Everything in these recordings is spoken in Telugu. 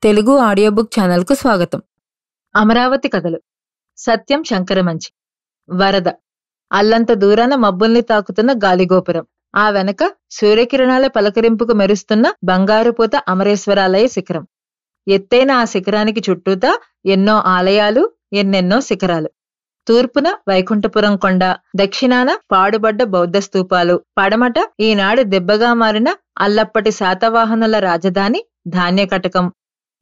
తెలుగు ఆడియో బుక్ ఛానల్కు స్వాగతం. అమరావతి కథలు. సత్యం శంకరమంచి. వరద. అల్లంత దూరాన మబ్బుల్ని తాకుతున్న గాలిగోపురం. ఆ వెనక సూర్యకిరణాల పలకరింపుకు మెరుస్తున్న బంగారుపూత అమరేశ్వరాలయ శిఖరం. ఎత్తైన ఆ శిఖరానికి చుట్టూతా ఎన్నో ఆలయాలు, ఎన్నెన్నో శిఖరాలు. తూర్పున వైకుంఠపురం కొండ, దక్షిణాన పాడుబడ్డ బౌద్ధ స్తూపాలు, పడమట ఈనాడు దెబ్బగా మారిన అల్లప్పటి శాతవాహనుల రాజధాని ధాన్యకటకం,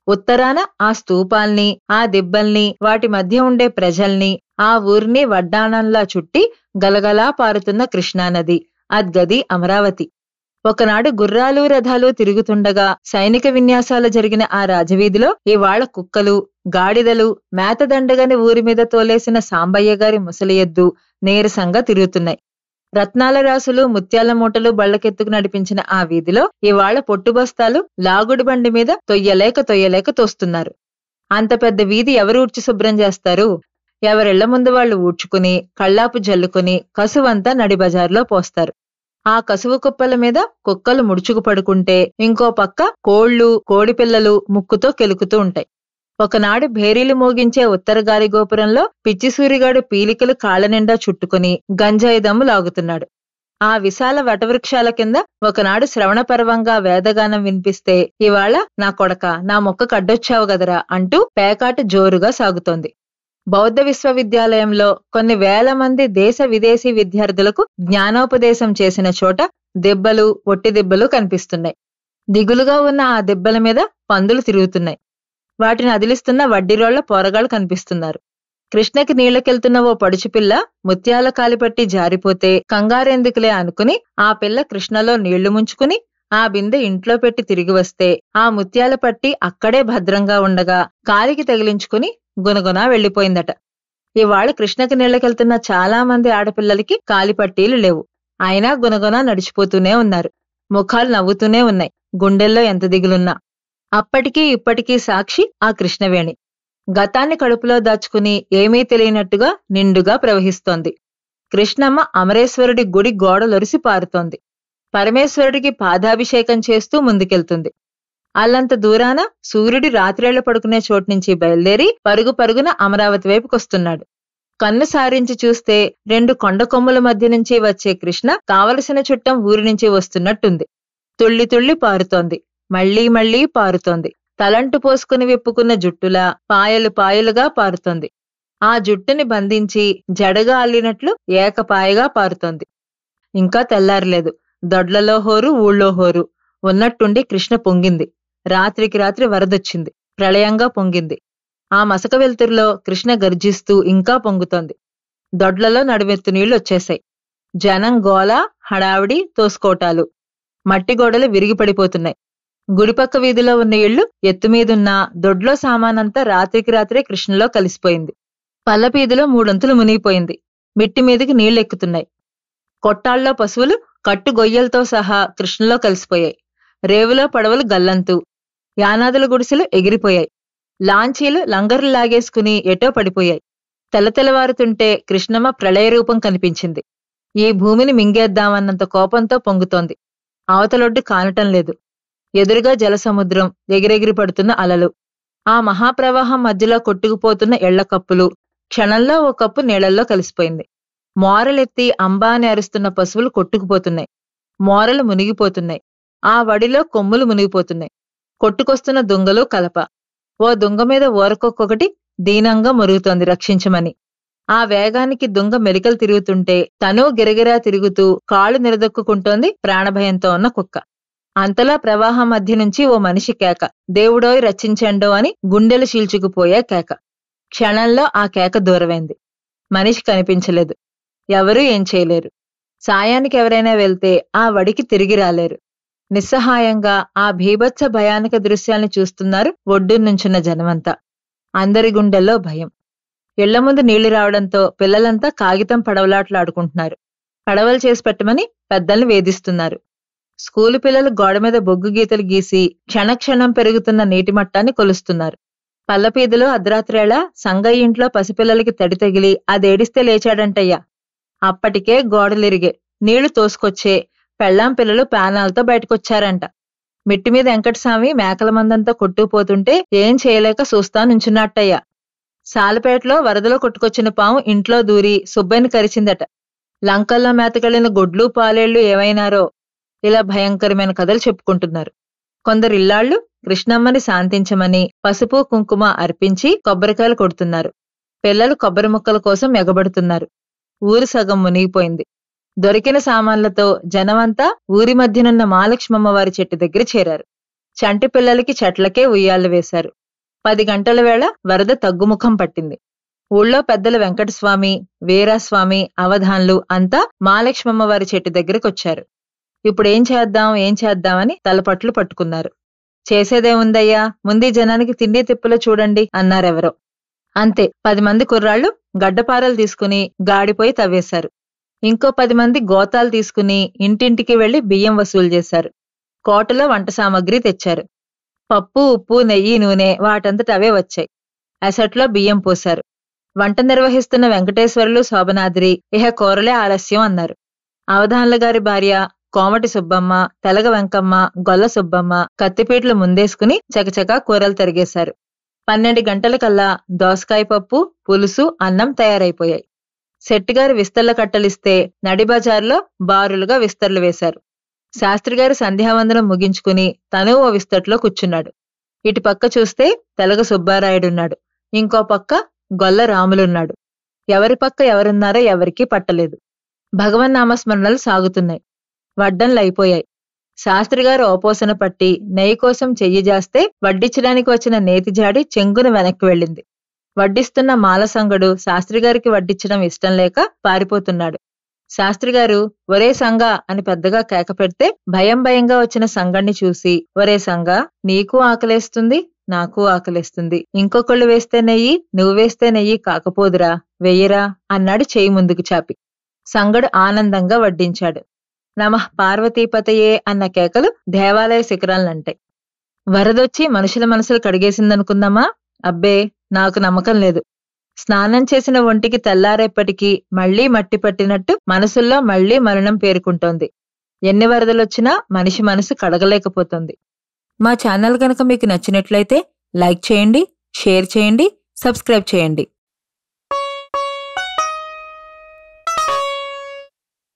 ఉత్తరాన ఆ స్తూపాల్ని, ఆ దిబ్బల్ని, వాటి మధ్య ఉండే ప్రజల్ని, ఆ ఊరిని వడ్డాణంలా చుట్టి గలగలా పారుతున్న కృష్ణానది, అద్గది అమరావతి. ఒకనాడు గుర్రాలు రథాలు తిరుగుతుండగా సైనిక విన్యాసాలు జరిగిన ఆ రాజవీధిలో ఇవాళ కుక్కలు, గాడిదలు, మేతదండగని ఊరి మీద తోలేసిన సాంబయ్య గారి ముసలి ఎద్దు నీరసంగా తిరుగుతున్నాయి. రత్నాల రాసులు, ముత్యాల మూటలు బళ్లకెత్తుకు నడిపించిన ఆ వీధిలో ఇవాళ పొట్టుబస్తాలు లాగుడు బండి మీద తొయ్యలేక తోస్తున్నారు. అంత పెద్ద వీధి ఎవరు ఊడ్చి శుభ్రం చేస్తారు? ఎవరిళ్ల ముందు వాళ్ళు ఊడ్చుకుని, కళ్ళాపు జల్లుకుని కసువంతా నడి బజార్లో పోస్తారు. ఆ కసువు కుప్పల మీద కుక్కలు ముడుచుకు పడుకుంటే ఇంకో పక్క కోళ్లు, కోడిపిల్లలు ముక్కుతో కెలుకుతూ ఉంటాయి. ఒకనాడు భేరీలు మోగించే ఉత్తర గాలి గోపురంలో పిచ్చిసూరిగాడు పీలికలు కాళ్లనిండా చుట్టుకుని గంజాయి దమ్ము లాగుతున్నాడు. ఆ విశాల వటవృక్షాల కింద ఒకనాడు శ్రవణ పర్వంగా వేదగానం వినిపిస్తే ఇవాళ నా కొడక, నా మొక్క కడ్డొచ్చావు గదరా అంటూ పేకాట జోరుగా సాగుతోంది. బౌద్ధ విశ్వవిద్యాలయంలో కొన్ని వేల మంది దేశ విదేశీ విద్యార్థులకు జ్ఞానోపదేశం చేసిన చోట దెబ్బలు, ఒట్టి దెబ్బలు కనిపిస్తున్నాయి. దిగులుగా ఉన్న ఆ దెబ్బల మీద పందులు తిరుగుతున్నాయి. వాటిని అదిలిస్తున్న వడ్డీరోళ్ల పోరగాళ్లు కనిపిస్తున్నారు. కృష్ణకి నీళ్లకెళ్తున్న ఓ పడుచుపిల్ల ముత్యాల కాలిపట్టి జారిపోతే కంగారెందుకులే అనుకుని ఆ పిల్ల కృష్ణలో నీళ్లు ముంచుకుని ఆ బిందె ఇంట్లో పెట్టి తిరిగి వస్తే ఆ ముత్యాల పట్టి అక్కడే భద్రంగా ఉండగా కాలికి తగిలించుకుని గునగునా వెళ్లిపోయిందట. ఇవాళ కృష్ణకి నీళ్లకెళ్తున్న చాలా మంది ఆడపిల్లలకి కాలిపట్టీలు లేవు. అయినా గునగునా నడిచిపోతూనే ఉన్నారు. ముఖాలు నవ్వుతూనే ఉన్నాయి, గుండెల్లో ఎంత దిగులున్నా. అప్పటికీ ఇప్పటికీ సాక్షి ఆ కృష్ణవేణి. గతాన్ని కడుపులో దాచుకుని ఏమీ తెలియనట్టుగా నిండుగా ప్రవహిస్తోంది. కృష్ణమ్మ అమరేశ్వరుడి గుడి గోడలొరిసి పారుతోంది. పరమేశ్వరుడికి పాదాభిషేకం చేస్తూ ముందుకెళ్తుంది. అల్లంత దూరాన సూర్యుడి రాత్రేళ్లు పడుకునే చోట్నుంచి బయలుదేరి పరుగు పరుగున అమరావతి వైపుకొస్తున్నాడు. కన్ను సారించి చూస్తే రెండు కొండ కొమ్ముల మధ్య నుంచి వచ్చే కృష్ణ కావలసిన చుట్టం ఊరి నుంచి వస్తున్నట్టుంది. తుళ్ళి తుళ్ళి పారుతోంది, మళ్లీ మళ్లీ పారుతోంది. తలంటు పోసుకుని విప్పుకున్న జుట్టులా పాయలు పాయలుగా పారుతోంది. ఆ జుట్టుని బంధించి జడగా అల్లినట్లు ఏకపాయగా పారుతోంది. ఇంకా తెల్లారలేదు. దొడ్లలో హోరు, ఊళ్ళో హోరు. ఉన్నట్టుండి కృష్ణ పొంగింది. రాత్రికి రాత్రి వరదొచ్చింది, ప్రళయంగా పొంగింది. ఆ మసక వెలుతురులో కృష్ణ గర్జిస్తూ ఇంకా పొంగుతోంది. దొడ్లలో నడుమెత్తు నీళ్లొచ్చేశాయి. జనం గోల, హడావిడి, తోసుకోటాలు. మట్టి గోడలు విరిగిపడిపోతున్నాయి. గుడిపక్క వీధిలో ఉన్న ఇళ్లు ఎత్తుమీదున్నా దొడ్లో సామానంతా రాత్రికి రాత్రే కృష్ణలో కలిసిపోయింది. పల్లపీదిలో మూడొంతులు మునిగిపోయింది. మిట్టి మీదికి నీళ్లెక్కుతున్నాయి. కొట్టాల్లో పశువులు కట్టు గొయ్యలతో సహా కృష్ణలో కలిసిపోయాయి. రేవులో పడవలు గల్లంతు. యానాదుల గుడిసెలు ఎగిరిపోయాయి. లాంచీలు లంగర్లు లాగేసుకుని ఎటో పడిపోయాయి. తెల్లవారుతుంటే కృష్ణమ్మ ప్రళయరూపం కనిపించింది. ఈ భూమిని మింగేద్దామన్నంత కోపంతో పొంగుతోంది. అవతలొడ్డు కానటం లేదు. ఎదురుగా జలసముద్రం, ఎగిరెగిరి పడుతున్న అలలు. ఆ మహాప్రవాహం మధ్యలో కొట్టుకుపోతున్న ఎళ్ల కప్పులు. క్షణంలో ఓ కప్పు నీళ్లల్లో కలిసిపోయింది. మోరలెత్తి అంబా అని అరుస్తున్న పశువులు కొట్టుకుపోతున్నాయి. మోరలు మునిగిపోతున్నాయి. ఆ వడిలో కొమ్ములు మునిగిపోతున్నాయి. కొట్టుకొస్తున్న దుంగలు కలప. ఓ దుంగ మీద ఓరకొక్కొక్కటి దీనంగా మొరుగుతోంది రక్షించమని. ఆ వేగానికి దుంగ మెలికలు తిరుగుతుంటే తనూ గిరగిరా తిరుగుతూ కాళ్లు నిలదొక్కుంటోంది ప్రాణభయంతో ఉన్న కుక్క. అంతలా ప్రవాహం మధ్య నుంచి ఓ మనిషి కేక, దేవుడోయ్ రక్షించండో అని గుండెలు చీల్చుకుపోయే కేక. క్షణంలో ఆ కేక దూరమైంది. మనిషి కనిపించలేదు. ఎవరూ ఏం చేయలేరు. సాయానికి ఎవరైనా వెళ్తే ఆ వడికి తిరిగి రాలేరు. నిస్సహాయంగా ఆ భీభత్స భయానక దృశ్యాల్ని చూస్తున్నారు ఒడ్డునుంచున్న జనమంతా. అందరి గుండెల్లో భయం. ఇళ్ల ముందు నీళ్లు రావడంతో పిల్లలంతా కాగితం పడవలాట్లాడుకుంటున్నారు. పడవలు చేసి పెట్టమని పెద్దల్ని వేధిస్తున్నారు. స్కూలు పిల్లలు గోడమీద బొగ్గు గీతలు గీసి క్షణక్షణం పెరుగుతున్న నీటి మట్టాన్ని కొలుస్తున్నారు. పల్లపీదిలో అర్ధరాత్రేళ సంగయ్య ఇంట్లో పసిపిల్లలకి తడి తగిలి అదేడిస్తే లేచాడంటయ్యా. అప్పటికే గోడలిరిగే, నీళ్లు తోసుకొచ్చే, పెళ్ళాం పిల్లలు ప్యానాలతో బయటకొచ్చారంట. మిట్టిమీద వెంకటస్వామి మేకల మందంతా కొట్టుకుపోతుంటే ఏం చేయలేక చూస్తా నుంచున్నట్టయ్యా. సాలపేటలో వరదలో కొట్టుకొచ్చిన పాము ఇంట్లో దూరి సుబ్బయ్యని కరిచిందట. లంకల్లో మేతకెళ్లిన గొడ్లు పాలేళ్లు ఏమైనారో. ఇలా భయంకరమైన కథలు చెప్పుకుంటున్నారు. కొందరు ఇల్లాళ్లు కృష్ణమ్మని శాంతించమని పసుపు కుంకుమ అర్పించి కొబ్బరికాయలు కొడుతున్నారు. పిల్లలు కొబ్బరి ముక్కల కోసం ఎగబడుతున్నారు. ఊరు సగం మునిగిపోయింది. దొరికిన సామాన్లతో జనమంతా ఊరి మధ్యనున్న మహాలక్ష్మమ్మ వారి చెట్టు దగ్గర చేరారు. చంటి పిల్లలకి చెట్లకే ఉయ్యాలు వేశారు. 10 గంటల వేళ వరద తగ్గుముఖం పట్టింది. ఊళ్ళో పెద్దలు వెంకటస్వామి, వీరాస్వామి, అవధాన్లు అంతా మహాలక్ష్మమ్మ వారి చెట్టు దగ్గరకొచ్చారు. ఇప్పుడేం చేద్దామని తలపట్లు పట్టుకున్నారు. చేసేదేముందయ్యా, ముందీ జనానికి తిండి తిప్పులో చూడండి అన్నారెవరో. అంతే 10 మంది కుర్రాళ్లు గడ్డపారలు తీసుకుని గాడిపోయి తవ్వేశారు. ఇంకో 10 మంది గోతాలు తీసుకుని ఇంటింటికి వెళ్లి బియ్యం వసూలు చేశారు. కోటలో వంట సామగ్రి తెచ్చారు. పప్పు, ఉప్పు, నెయ్యి, నూనె వాటంతట అవే వచ్చాయి. అసట్లో బియ్యం పోశారు. వంట నిర్వహిస్తున్న వెంకటేశ్వరులు, శోభనాద్రి ఇహ కూరలే ఆలస్యం అన్నారు. అవధాన్ల గారి భార్య కోమటి సుబ్బమ్మ, తెలగ వెంకమ్మ, గొల్ల సుబ్బమ్మ కత్తిపీటలు ముందేసుకుని చకచకా కూరలు తరిగేశారు. 12 గంటలకల్లా దోసకాయ పప్పు, పులుసు, అన్నం తయారైపోయాయి. శెట్టిగారు విస్తర్ల కట్టలిస్తే నడిబజార్లో బారులుగా విస్తర్లు వేశారు. శాస్త్రిగారు సంధ్యావందనం ముగించుకుని తనూ ఓ విస్తట్లో కూర్చున్నాడు. ఇటు పక్క చూస్తే తెలగ సుబ్బారాయుడున్నాడు. ఇంకో పక్క గొల్ల రాములున్నాడు. ఎవరి పక్క ఎవరున్నారో ఎవరికీ పట్టలేదు. భగవన్నామస్మరణలు సాగుతున్నాయి. వడ్డంలైపోయాయి. శాస్త్రిగారు ఓపోసన పట్టి నెయ్యి కోసం చెయ్యి జాస్తే వడ్డించడానికి వచ్చిన నేతిజాడి చెంగున వెనక్కి వెళ్ళింది. వడ్డిస్తున్న మాలసంగడు శాస్త్రిగారికి వడ్డించడం ఇష్టం లేక పారిపోతున్నాడు. శాస్త్రిగారు ఒరే సంగా అని పెద్దగా కేక పెడితే భయంగా వచ్చిన సంగణ్ణి చూసి, ఒరే సంగా, నీకు ఆకలేస్తుంది, నాకు ఆకలేస్తుంది, ఇంకొకళ్ళు వేస్తే నెయ్యి, నువ్వు వేస్తే నెయ్యి కాకపోదురా, వెయ్యరా అన్నాడు చేయి ముందుకు చాపి. సంగడు ఆనందంగా వడ్డించాడు. నమః పార్వతీపతయే అన్న కేకలు దేవాలయ శిఖరాలనంటాయి. వరదొచ్చి మనుషుల మనసులు కడిగేసిందనుకుందామా? అబ్బే, నాకు నమ్మకం లేదు. స్నానం చేసిన ఒంటికి తెల్లారేపటికి మళ్లీ మట్టి పట్టినట్టు మనసుల్లో మళ్లీ మరణం పేరుకుంటోంది. ఎన్ని వరదలొచ్చినా మనిషి మనసు కడగలేకపోతుంది. మా ఛానల్ గనక మీకు నచ్చినట్లయితే లైక్ చేయండి, షేర్ చేయండి, సబ్స్క్రైబ్ చేయండి.